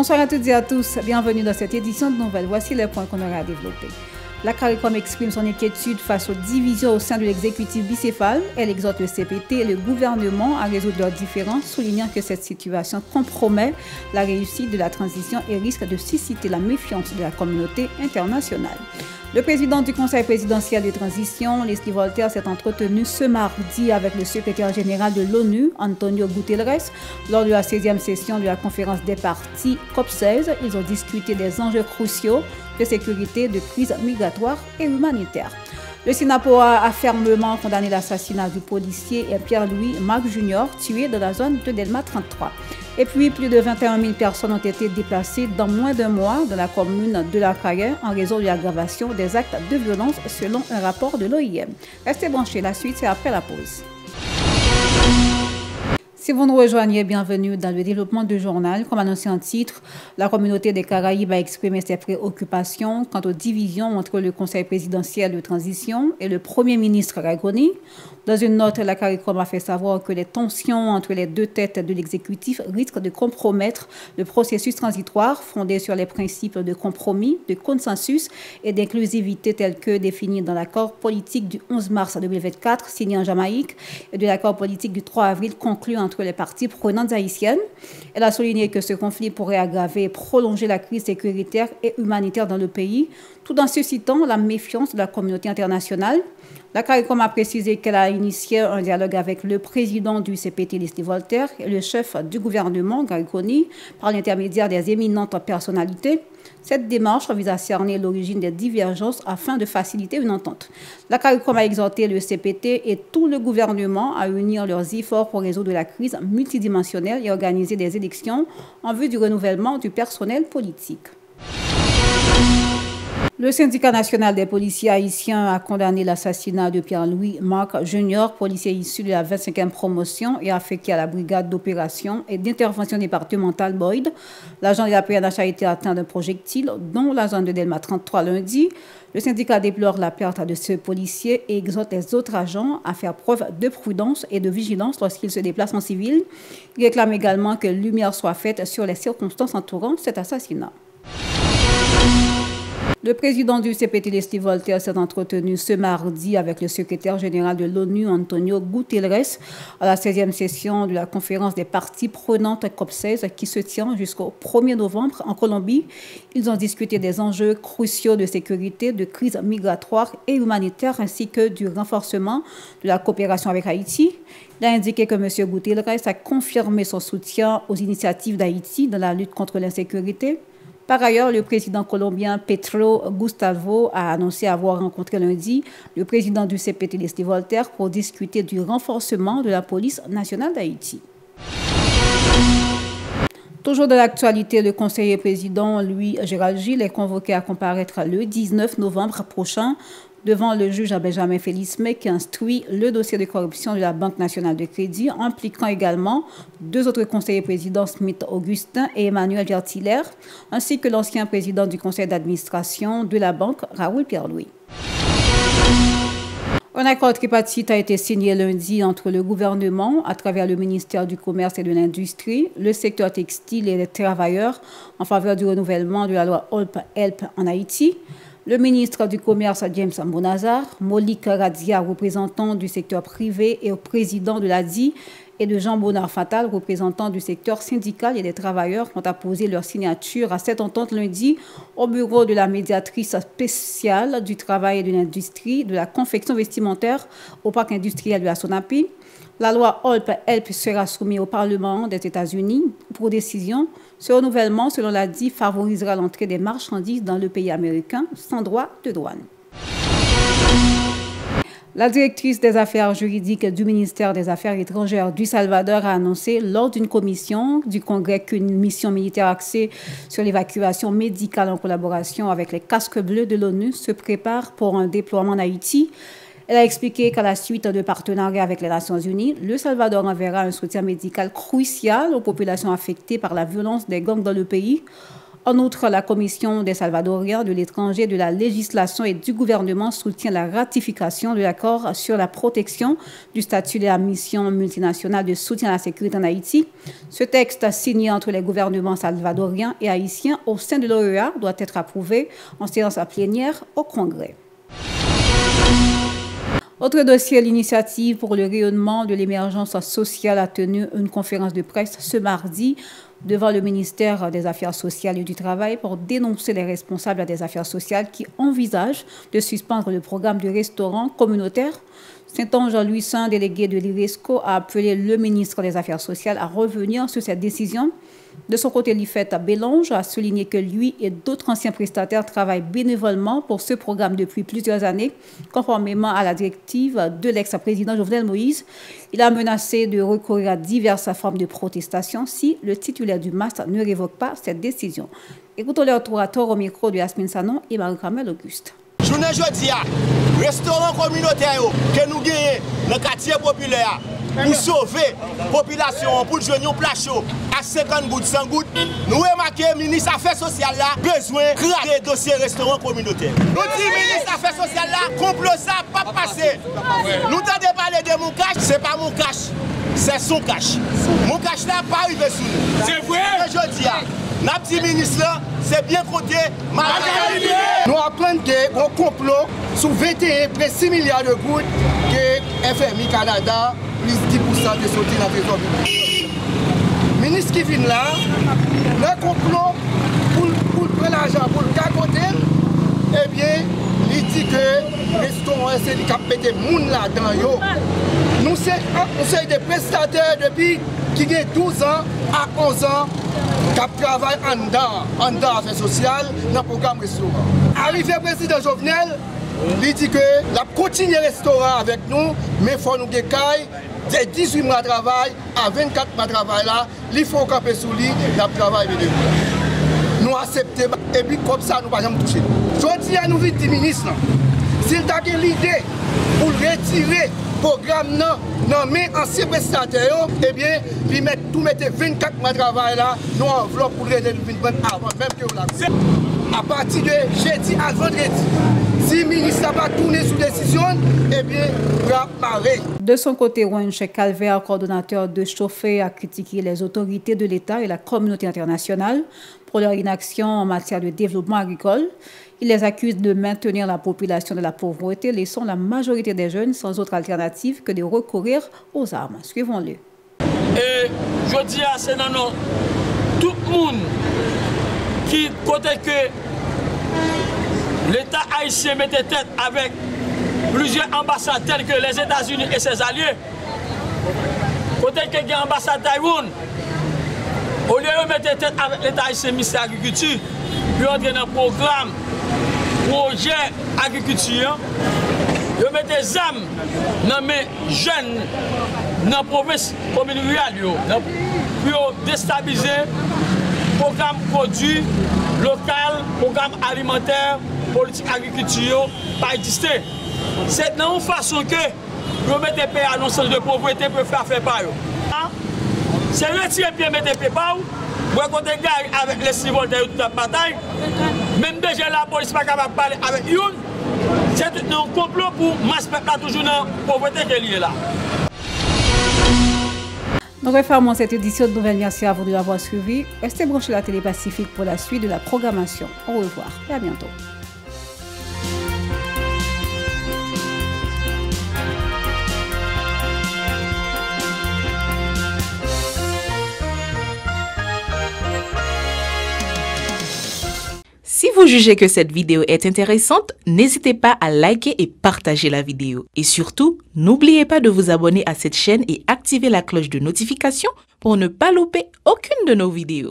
Bonsoir à toutes et à tous, bienvenue dans cette édition de Nouvelles. Voici les points qu'on aura à développer. La CARICOM exprime son inquiétude face aux divisions au sein de l'exécutif bicéphale. Elle exhorte le CPT et le gouvernement à résoudre leurs différends, soulignant que cette situation compromet la réussite de la transition et risque de susciter la méfiance de la communauté internationale. Le président du Conseil présidentiel de transition, Leslie Voltaire, s'est entretenu ce mardi avec le secrétaire général de l'ONU, Antonio Guterres, lors de la 16e session de la conférence des partis COP16. Ils ont discuté des enjeux cruciaux de sécurité, de crise migratoire et humanitaire. Le Sinapoa a fermement condamné l'assassinat du policier Pierre-Louis Marc Jr., tué dans la zone de Delma 33. Et puis, plus de 21 000 personnes ont été déplacées dans moins d'un mois dans la commune de La Carrière en raison de l'aggravation des actes de violence selon un rapport de l'OIM. Restez branchés, la suite c'est après la pause. Si vous nous rejoignez, bienvenue dans le développement du journal. Comme annoncé en titre, la communauté des Caraïbes a exprimé ses préoccupations quant aux divisions entre le Conseil présidentiel de transition et le Premier ministre Ragoni. Dans une note, la CARICOM a fait savoir que les tensions entre les deux têtes de l'exécutif risquent de compromettre le processus transitoire fondé sur les principes de compromis, de consensus et d'inclusivité tels que définis dans l'accord politique du 11 mars 2024 signé en Jamaïque et de l'accord politique du 3 avril conclu entre les parties prenantes haïtiennes. Elle a souligné que ce conflit pourrait aggraver et prolonger la crise sécuritaire et humanitaire dans le pays, tout en suscitant la méfiance de la communauté internationale. La CARICOM a précisé qu'elle a initié un dialogue avec le président du CPT, Leslie Voltaire, et le chef du gouvernement, Gary Coney, par l'intermédiaire des éminentes personnalités. Cette démarche vise à cerner l'origine des divergences afin de faciliter une entente. La CARICOM a exhorté le CPT et tout le gouvernement à unir leurs efforts pour résoudre la crise multidimensionnelle et organiser des élections en vue du renouvellement du personnel politique. Le syndicat national des policiers haïtiens a condamné l'assassinat de Pierre-Louis Marc Jr., policier issu de la 25e promotion et affecté à la brigade d'opération et d'intervention départementale Boyd. L'agent de la PNH a été atteint d'un projectile dans la zone de Delma 33 lundi. Le syndicat déplore la perte de ce policier et exhorte les autres agents à faire preuve de prudence et de vigilance lorsqu'ils se déplacent en civil. Il réclame également que lumière soit faite sur les circonstances entourant cet assassinat. Le président du CPT, Leslie Voltaire, s'est entretenu ce mardi avec le secrétaire général de l'ONU, Antonio Guterres, à la 16e session de la conférence des parties prenantes COP16 qui se tient jusqu'au 1er novembre en Colombie. Ils ont discuté des enjeux cruciaux de sécurité, de crise migratoire et humanitaire, ainsi que du renforcement de la coopération avec Haïti. Il a indiqué que M. Guterres a confirmé son soutien aux initiatives d'Haïti dans la lutte contre l'insécurité. Par ailleurs, le président colombien Petro Gustavo a annoncé avoir rencontré lundi le président du CPT, Leslie Voltaire, pour discuter du renforcement de la police nationale d'Haïti. Toujours de l'actualité, le conseiller président Louis Gérald Gilles est convoqué à comparaître le 19 novembre prochain devant le juge Benjamin Félismé qui instruit le dossier de corruption de la Banque nationale de crédit, impliquant également deux autres conseillers présidents, Smith Augustin et Emmanuel Vertiller, ainsi que l'ancien président du conseil d'administration de la banque, Raoul Pierre-Louis. Un accord tripartite a été signé lundi entre le gouvernement, à travers le ministère du Commerce et de l'Industrie, le secteur textile et les travailleurs en faveur du renouvellement de la loi HELP en Haïti. Le ministre du Commerce, James Mbonazar, Molik Radia, représentant du secteur privé et président de l'ADI, et de Jean-Bonnard Fatal, représentant du secteur syndical et des travailleurs, ont apposé leur signature à cette entente lundi au bureau de la médiatrice spéciale du travail et de l'industrie de la confection vestimentaire au parc industriel de la Sonapi. La loi HELP sera soumise au Parlement des États-Unis pour décision. Ce renouvellement, selon l'ADI, favorisera l'entrée des marchandises dans le pays américain sans droit de douane. La directrice des affaires juridiques du ministère des Affaires étrangères du Salvador a annoncé lors d'une commission du Congrès qu'une mission militaire axée sur l'évacuation médicale en collaboration avec les casques bleus de l'ONU se prépare pour un déploiement en Haïti. Elle a expliqué qu'à la suite de partenariats avec les Nations Unies, le Salvador enverra un soutien médical crucial aux populations affectées par la violence des gangs dans le pays. En outre, la Commission des Salvadoriens de l'étranger, de la législation et du gouvernement soutient la ratification de l'accord sur la protection du statut de la mission multinationale de soutien à la sécurité en Haïti. Ce texte signé entre les gouvernements salvadoriens et haïtiens au sein de l'OEA doit être approuvé en séance plénière au Congrès. Autre dossier, l'initiative pour le rayonnement de l'émergence sociale a tenu une conférence de presse ce mardi devant le ministère des Affaires sociales et du Travail pour dénoncer les responsables des affaires sociales qui envisagent de suspendre le programme de restaurants communautaires. Saint-Onge Louis Saint, délégué de l'IRESCO, a appelé le ministre des Affaires sociales à revenir sur cette décision. De son côté, Lifette Bélange a souligné que lui et d'autres anciens prestataires travaillent bénévolement pour ce programme depuis plusieurs années, conformément à la directive de l'ex-président Jovenel Moïse. Il a menacé de recourir à diverses formes de protestation si le titulaire du MAS ne révoque pas cette décision. Écoutons leur tour à tour au micro de Yasmine Sanon et Marie-Kamel Auguste. Journée jeudi, restaurant communautaire que nous gagnons dans le quartier populaire pour sauver la population, pour jouer un plat chaud à 50 gouttes, 100 gouttes, nous remarquons que le ministre des Affaires sociales a besoin de créer des dossiers restaurant communautaire. Nous disons que le ministre des Affaires sociales a complot ça, pas passé. Nous t'avons parlé de mon cash, ce n'est pas mon cash, c'est son cash. Mon cash là pas arrivé sur nous. C'est vrai. Jeudi, notre petit ministre, c'est bien côté. Nous apprenons qu'on complot sur 21 près 6 milliards de gouttes que FMI Canada, plus 10% de sortie dans le trésor public. Le ministre qui vient là, le complot pour prendre l'argent pour le cagoter, eh bien, il dit que le restaurant c'est le cap de monde là-dedans. Nous sommes des prestataires depuis qui ont 12 ans à 11 ans qui travaillent en dedans affaires sociales dans le programme restaurant. Arrivé le président Jovenel, il dit que la continue le restaurant avec nous, mais il faut nous décailler des 18 mois de travail à 24 mois de travail là, il faut camper sous lui, il travail avec nous. Nous acceptons et puis comme ça nous ne pouvons jamais toucher. Je dis à nous vite ministre, s'il a l'idée pour retirer le programme non mais ancien prestataire, eh bien, il met tout mettre 24 mois de travail là, nous enveloppe pour aider nous avant même que vous l'avez. À partir de jeudi à vendredi, si le ministre n'a pas tourné sous décision, eh bien, il va marrer. De son côté, Wenche Calvaire, coordonnateur de Chauffé, a critiqué les autorités de l'État et la communauté internationale pour leur inaction en matière de développement agricole. Il les accuse de maintenir la population de la pauvreté, laissant la majorité des jeunes sans autre alternative que de recourir aux armes. Suivons-le. Et je dis à ces nanos, tout le monde qui côté que l'État haïtien mettait tête avec plusieurs ambassades telles que les États-Unis et ses alliés, côté que les ambassades Taïwan, au lieu de mettre tête avec l'État haïtien ministère de l'Agriculture, puis entrer dans le programme projet agriculture, ils mettent des âmes dans les jeunes dans la province commune rurale, pour déstabiliser le programme produit local, programme alimentaire, politique agriculture, pas exister. C'est dans une façon que vous mettez pays à l'ensemble de pauvreté pour faire par eux. C'est retirer pied mettre pied par eux. Vous avez avec les civils de la bataille, même déjà la police n'est pas capable de parler avec eux. C'est un complot pour masse peuple toujours dans la pauvreté qui est là. Nous refermons cette édition de Nouvelles. Merci à vous de l'avoir suivi. Restez branchés à la Télé Pacifique pour la suite de la programmation. Au revoir et à bientôt. Si vous jugez que cette vidéo est intéressante, n'hésitez pas à liker et partager la vidéo. Et surtout, n'oubliez pas de vous abonner à cette chaîne et activer la cloche de notification pour ne pas louper aucune de nos vidéos.